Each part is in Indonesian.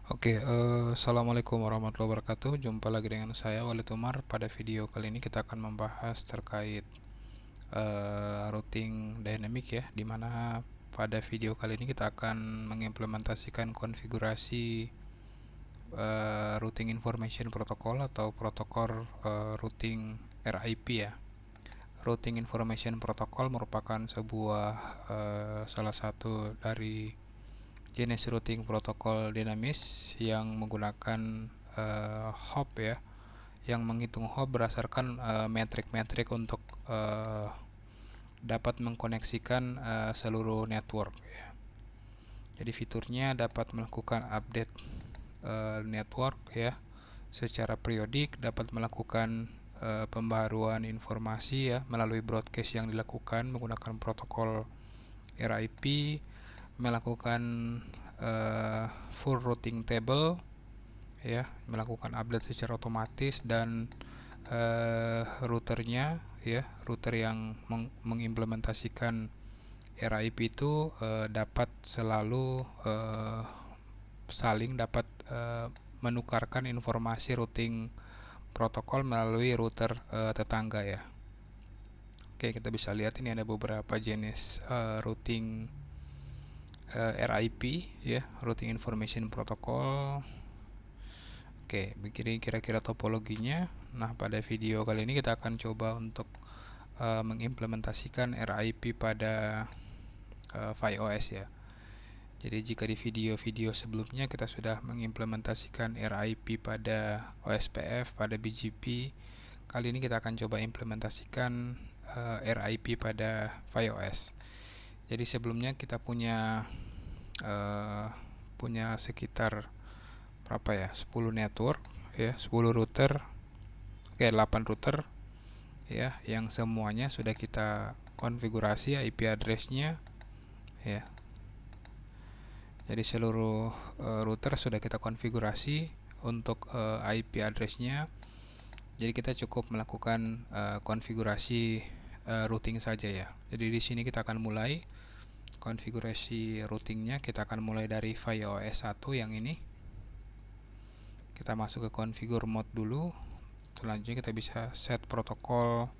Assalamualaikum warahmatullahi wabarakatuh. Jumpa lagi dengan saya Walid Umar. Pada video kali ini kita akan membahas terkait routing dynamic ya, dimana pada video kali ini kita akan mengimplementasikan konfigurasi routing information protocol atau protokol routing RIP ya. Routing information protocol merupakan sebuah salah satu dari jenis routing protokol dinamis yang menggunakan hop ya, yang menghitung hop berdasarkan metrik-metrik untuk dapat mengkoneksikan seluruh network ya. Jadi fiturnya dapat melakukan update network ya secara periodik, dapat melakukan pembaharuan informasi ya melalui broadcast yang dilakukan menggunakan protokol RIP, melakukan full routing table ya, melakukan update secara otomatis, dan routernya ya, router yang mengimplementasikan RIP itu dapat selalu saling dapat menukarkan informasi routing protokol melalui router tetangga ya. Oke, kita bisa lihat ini ada beberapa jenis routing RIP ya, routing information protocol. Oke, begini kira-kira topologinya. Nah, pada video kali ini kita akan coba untuk mengimplementasikan RIP pada ViOS ya. Jadi jika di video-video sebelumnya kita sudah mengimplementasikan RIP pada OSPF, pada BGP, kali ini kita akan coba implementasikan RIP pada ViOS. Jadi sebelumnya kita punya sekitar berapa ya, 10 network ya, 10 router, 8 router ya, yang semuanya sudah kita konfigurasi IP address-nya ya. Jadi seluruh router sudah kita konfigurasi untuk IP address-nya. Jadi kita cukup melakukan konfigurasi routing saja ya. Jadi di sini kita akan mulai konfigurasi routingnya. Kita akan mulai dari ViOS 1 yang ini. Kita masuk ke configure mode dulu. Selanjutnya kita bisa set protokol.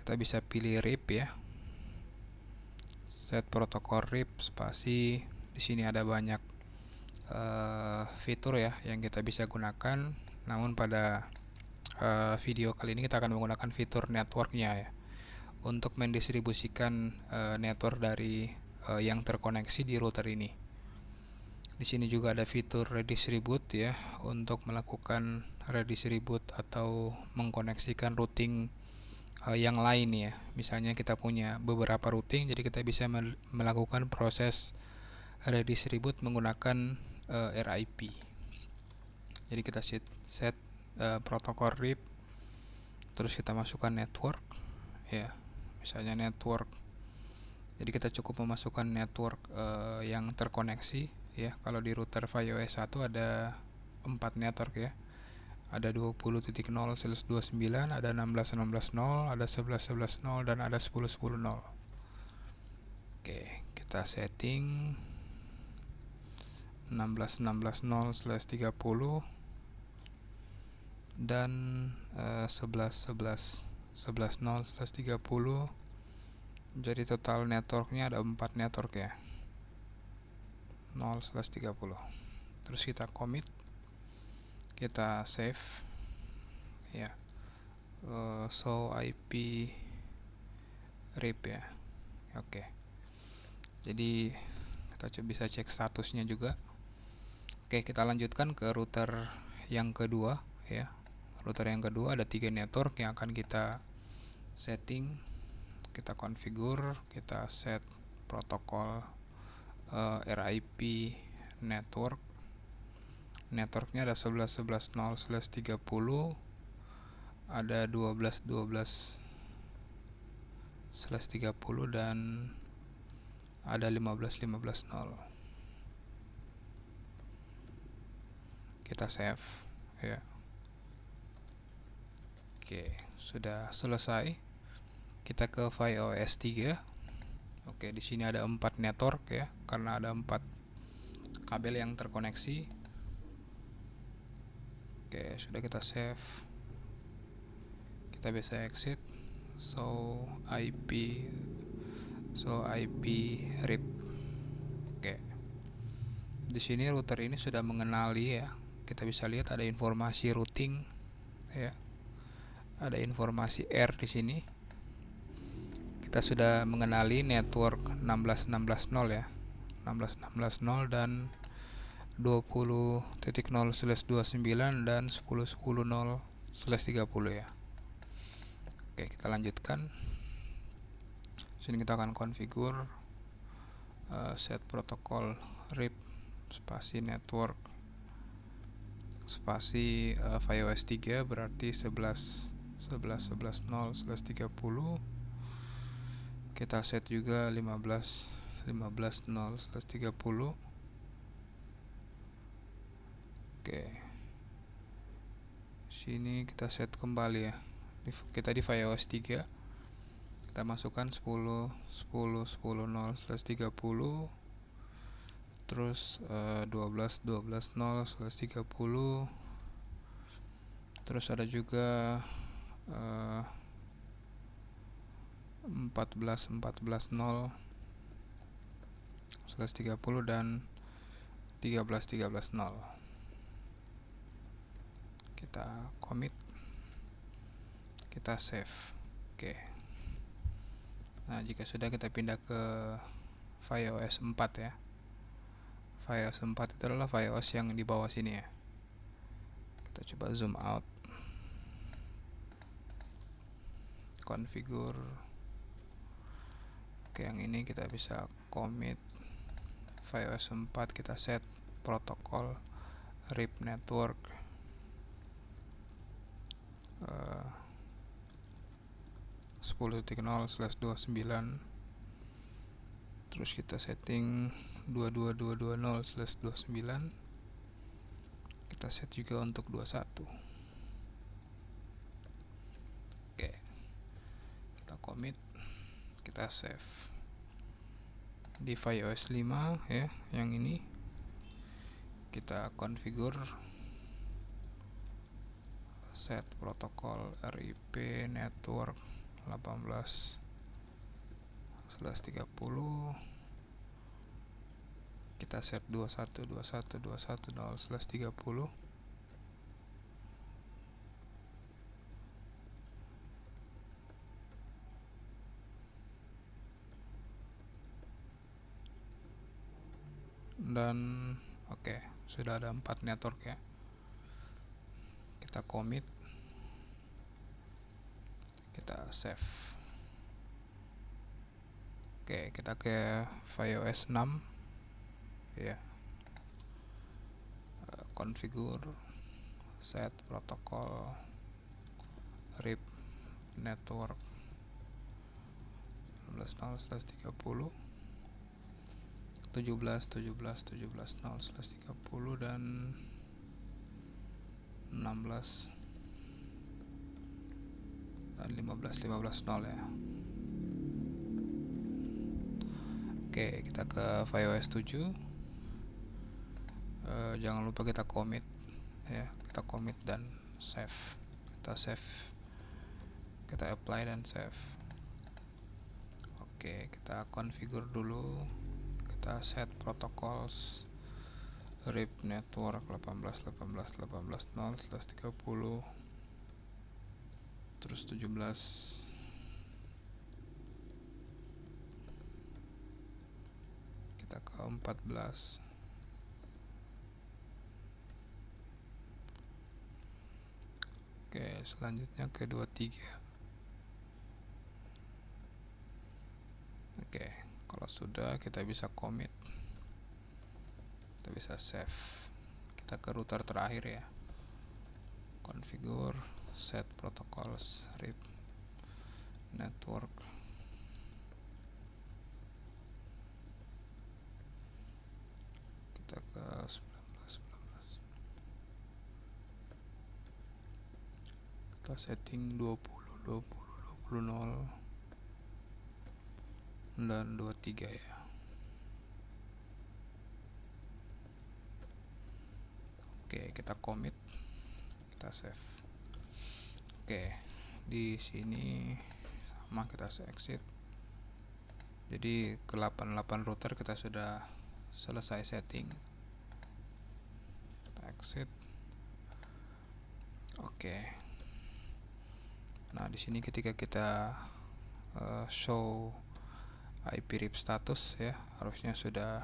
Kita bisa pilih RIP ya. Set protokol RIP spasi. Di sini ada banyak fitur ya yang kita bisa gunakan. Namun pada video kali ini kita akan menggunakan fitur networknya ya, untuk mendistribusikan network dari yang terkoneksi di router ini. Di sini juga ada fitur redistribute ya, untuk melakukan redistribute atau mengkoneksikan routing yang lain ya. Misalnya kita punya beberapa routing, jadi kita bisa melakukan proses redistribute menggunakan RIP. Jadi kita set protokol RIP, terus kita masukkan network ya, misalnya network. Jadi kita cukup memasukkan network yang terkoneksi ya. Kalau di router ViOS 1 ada 4 network ya, ada 20.0/29, ada 16.16.0, ada 11.11.0, dan ada 10.10.0. Oke, kita setting 16.16.0/30 dan 11.11.0/30. Jadi total networknya ada 4 network ya, 0/30. Terus kita commit, kita save ya, show IP RIP ya. Oke, jadi kita bisa cek statusnya juga. Oke, kita lanjutkan ke router yang kedua ya. Router yang kedua ada 3 network yang akan kita setting. Kita configure, kita set protokol RIP network. Networknya ada 11.11.0/30, ada 12.12/30, dan ada 15.15.0. Kita save ya. Oke, sudah selesai. Kita ke ViOS 3. Oke, di sini ada 4 network ya, karena ada 4 kabel yang terkoneksi. Oke, sudah kita save. Kita bisa exit. So IP RIP. Oke. Di sini router ini sudah mengenali ya. Kita bisa lihat ada informasi routing ya. Ada informasi R di sini. Kita sudah mengenali network 16160 ya. 16160 dan 20.0/29 dan 10.10.0/30 ya. Oke, kita lanjutkan. Sini kita akan configure set protokol RIP spasi network spasi FiOS 3 berarti 11.11.10/30. Kita set juga 15.15.0/30. Oke. Sini kita set kembali ya. Kita di FiOS 3. Kita masukkan 10.10.10/30. Terus 12.12.0/30. Terus ada juga 14.14.0/30 dan 13.13.0. Kita commit, kita save. Oke. Nah, jika sudah, kita pindah ke FiOS 4 ya. FiOS 4 itu adalah FiOS yang di bawah sini ya. Kita coba zoom out. Configure. Oke, yang ini kita bisa commit FiOS 4, kita set protokol RIP network 10.0/29. Terus kita setting 22.220/29. Kita set juga untuk 21. Oke. Kita commit, kita save. Di FiOS 5 ya, yang ini kita configure set protokol RIP network 18/30. Kita set 21.21.21.0/30. Dan oke, sudah ada 4 network ya. Kita commit, kita save. Oke, kita ke FiOS 6 ya. Configure set protokol RIP network 16.0/30, 17.17.17.0/30 dan 16 dan 15.15.0 ya. Oke, kita ke FiOS 7. Jangan lupa kita commit ya, kita commit dan save. Kita save, kita apply dan save. Oke, kita configure dulu. Kita set protocols RIP network 18.18.18.0/30. Terus 17. Kita ke 14. Oke, selanjutnya ke 23. Oke, kalau sudah, kita bisa commit, kita bisa save. Kita ke router terakhir ya. Configure set protocols RIP network. Kita ke 19. Kita setting 20.20.20.0 dan 23 ya. Oke, kita commit, kita save. Oke, di sini sama kita exit. Jadi ke 88 router kita sudah selesai setting. Kita exit. Oke. Nah, di sini ketika kita show IP RIP status ya, harusnya sudah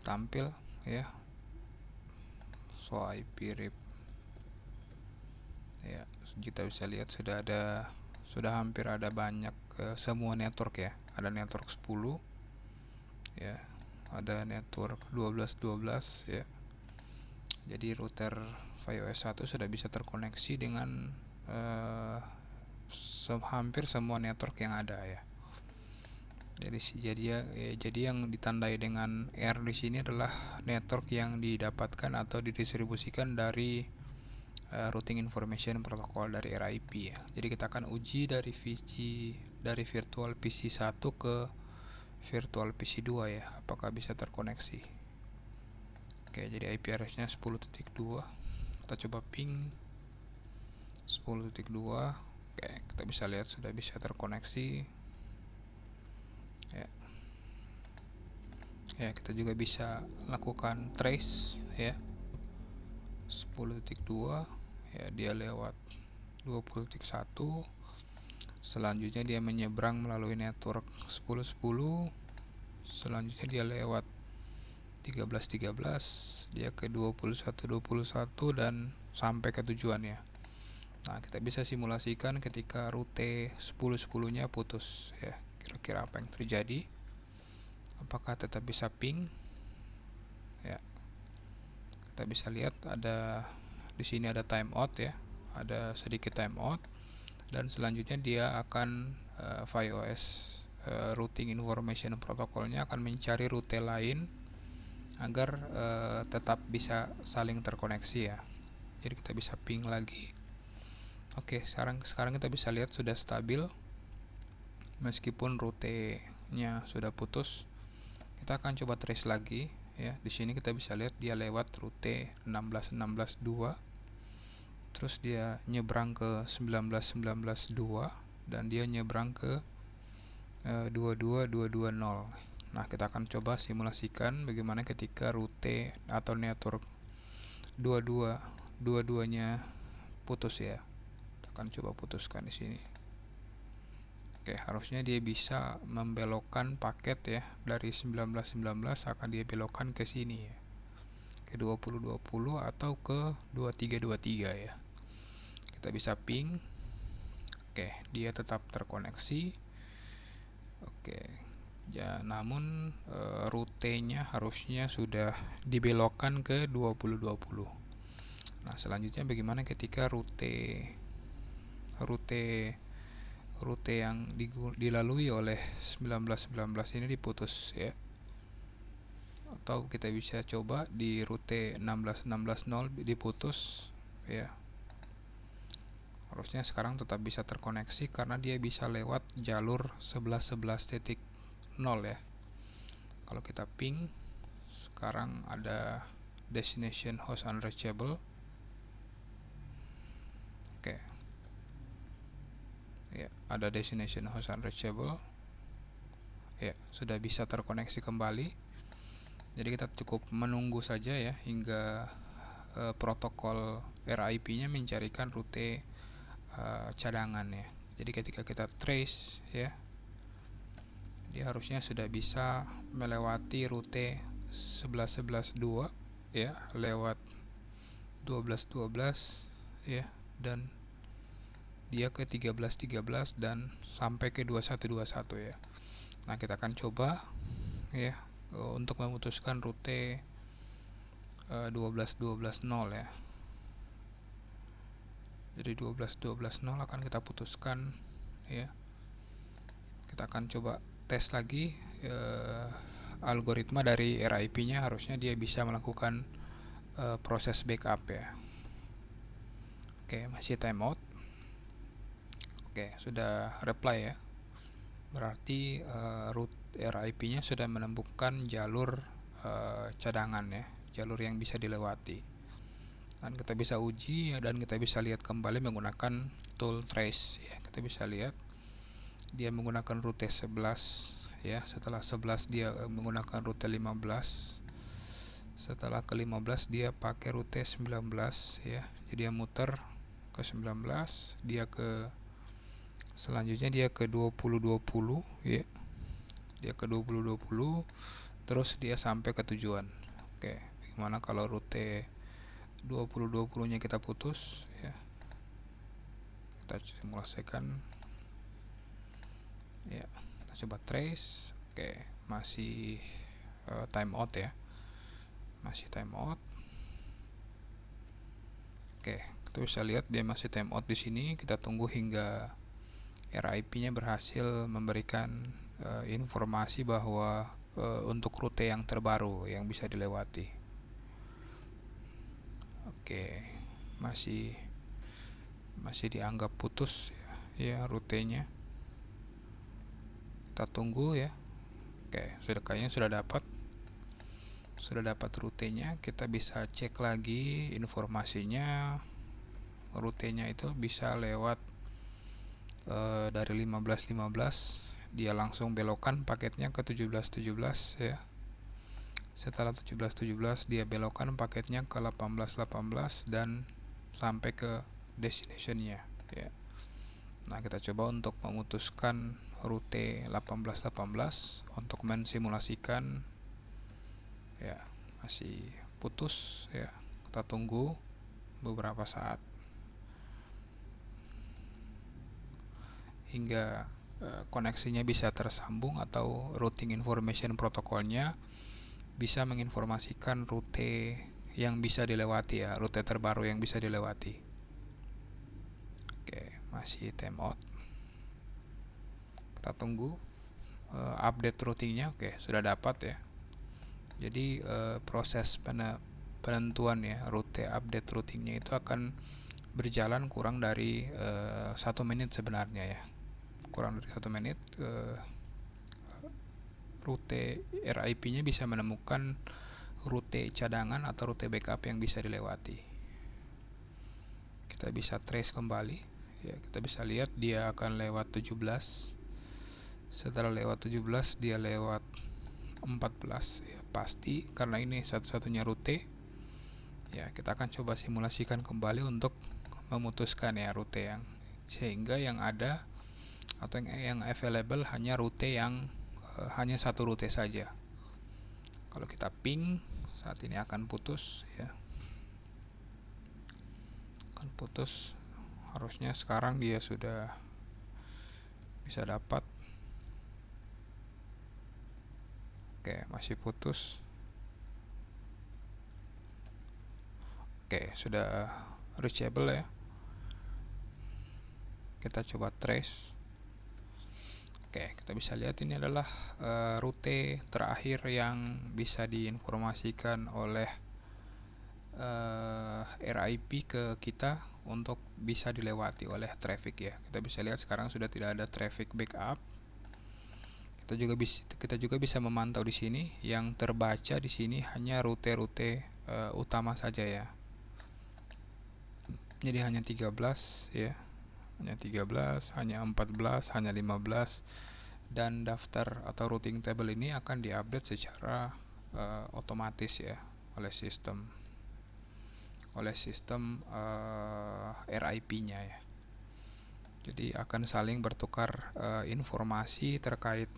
tampil ya. Show IP RIP. Ya, kita bisa lihat sudah hampir ada banyak semua network ya. Ada network 10 ya, ada network 12 ya. Jadi router ViOS 1 sudah bisa terkoneksi dengan hampir semua network yang ada ya. Jadi yang ditandai dengan R di sini adalah network yang didapatkan atau didistribusikan dari routing information protocol dari RIP ya. Jadi kita akan uji dari virtual PC 1 ke virtual PC 2 ya, apakah bisa terkoneksi. Oke, jadi IP address-nya 10.2. Kita coba ping 10.2. Oke, kita bisa lihat sudah bisa terkoneksi. Ya, kita juga bisa lakukan trace ya. 10.2 ya, dia lewat 20.1. Selanjutnya dia menyeberang melalui network 10.10. Selanjutnya dia lewat 13.13, dia ke 21.21 dan sampai ke tujuannya. Nah, kita bisa simulasikan ketika rute 10.10-nya putus ya. Kira-kira apa yang terjadi? Apakah tetap bisa ping? Ya. Kita bisa lihat di sini ada timeout ya. Ada sedikit timeout dan selanjutnya dia akan ViOS routing information protocolnya akan mencari rute lain agar tetap bisa saling terkoneksi ya. Jadi kita bisa ping lagi. Oke, sekarang kita bisa lihat sudah stabil meskipun rutenya sudah putus. Kita akan coba trace lagi ya. Di sini kita bisa lihat dia lewat rute 16.16.2. Terus dia nyebrang ke 19.19.2 dan dia nyebrang ke 22.220. Nah, kita akan coba simulasikan bagaimana ketika rute atau network 22.2-nya putus ya. Kita akan coba putuskan di sini. Oke, harusnya dia bisa membelokkan paket ya dari 19.19 akan dia belokkan ke sini ya. Ke 20.20 atau ke 23.23 ya. Kita bisa ping. Oke, dia tetap terkoneksi. Oke. Ya, namun rutenya harusnya sudah dibelokkan ke 20.20. Nah, selanjutnya bagaimana ketika rute yang dilalui oleh 19.19 ini diputus ya. Atau kita bisa coba di rute 16.16.0 diputus ya. Harusnya sekarang tetap bisa terkoneksi karena dia bisa lewat jalur 11.11.0 ya. Kalau kita ping, sekarang ada destination host unreachable. Oke. Ya, ada destination host unreachable. Ya, sudah bisa terkoneksi kembali. Jadi kita cukup menunggu saja ya hingga protokol RIP-nya mencarikan rute cadangan ya. Jadi ketika kita trace ya, dia harusnya sudah bisa melewati rute 11.11.2 ya, lewat 12.12 ya, dan dia ke 13.13 dan sampai ke 21.21 ya. Nah, kita akan coba ya untuk memutuskan rute 12.12.0 ya. Jadi 12.12.0 akan kita putuskan ya. Kita akan coba tes lagi algoritma dari RIP-nya, harusnya dia bisa melakukan proses backup ya. Oke, masih timeout. Oke, sudah reply ya. Berarti root RIP-nya sudah menemukan jalur cadangan ya, jalur yang bisa dilewati. dan kita bisa uji dan kita bisa lihat kembali menggunakan tool trace ya. Kita bisa lihat dia menggunakan rute 11 ya. Setelah 11 dia menggunakan rute 15. Setelah ke 15 dia pakai rute 19 ya. Jadi dia muter ke 19, dia ke selanjutnya dia ke 2020 ya. Dia ke 2020 terus dia sampai ke tujuan. Oke, gimana kalau rute 2020 nya kita putus ya. Kita simulasikan ya. Kita coba trace. Oke, masih time out ya. Masih time out. Oke, kita bisa lihat dia masih time out di sini. Kita tunggu hingga RIP-nya berhasil memberikan informasi bahwa untuk rute yang terbaru yang bisa dilewati. Oke, masih dianggap putus ya rutenya. Kita tunggu ya. Oke, kayaknya sudah dapat rutenya. Kita bisa cek lagi informasinya. Rutenya itu bisa lewat dari 15.15 dia langsung belokan paketnya ke 17.17 ya. Setelah 17.17 dia belokan paketnya ke 18.18 dan sampai ke destinationnya ya. Nah, kita coba untuk memutuskan rute 18.18 untuk mensimulasikan ya. Masih putus ya. Kita tunggu beberapa saat hingga koneksinya bisa tersambung atau routing information protokolnya bisa menginformasikan rute yang bisa dilewati ya, rute terbaru yang bisa dilewati. Oke, masih time out. Kita tunggu update routingnya. Oke, sudah dapat ya. Jadi proses penentuan ya rute update routingnya itu akan berjalan kurang dari 1 menit sebenarnya ya. Kurang dari 1 menit rute RIP-nya bisa menemukan rute cadangan atau rute backup yang bisa dilewati. Kita bisa trace kembali ya. Kita bisa lihat dia akan lewat 17. Setelah lewat 17 dia lewat 14 ya, pasti karena ini satu-satunya rute ya. Kita akan coba simulasikan kembali untuk memutuskan ya rute yang sehingga yang ada atau yang available hanya rute yang hanya satu rute saja. Kalau kita ping saat ini akan putus ya. Akan putus. Harusnya sekarang dia sudah bisa dapat. Oke, masih putus. Oke, sudah reachable ya. Kita coba trace. Oke, kita bisa lihat ini adalah rute terakhir yang bisa diinformasikan oleh RIP ke kita untuk bisa dilewati oleh traffic ya. Kita bisa lihat sekarang sudah tidak ada traffic backup. Kita juga bisa memantau di sini yang terbaca di sini hanya rute-rute utama saja ya. Jadi hanya 13 ya. Hanya 13, hanya 14, hanya 15 dan daftar atau routing table ini akan diupdate secara otomatis ya oleh sistem RIP-nya ya. Jadi akan saling bertukar informasi terkait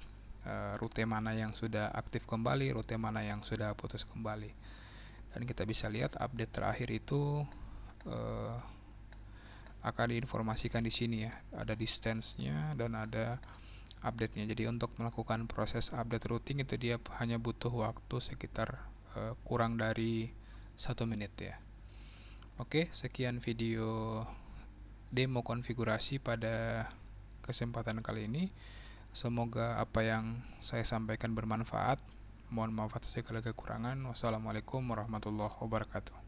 rute mana yang sudah aktif kembali, rute mana yang sudah putus kembali. Dan kita bisa lihat update terakhir itu akan diinformasikan di sini ya. Ada distance-nya dan ada update-nya. Jadi untuk melakukan proses update routing itu dia hanya butuh waktu sekitar kurang dari 1 menit ya. Oke, sekian video demo konfigurasi pada kesempatan kali ini. Semoga apa yang saya sampaikan bermanfaat. Mohon maaf atas segala kekurangan. Wassalamualaikum warahmatullahi wabarakatuh.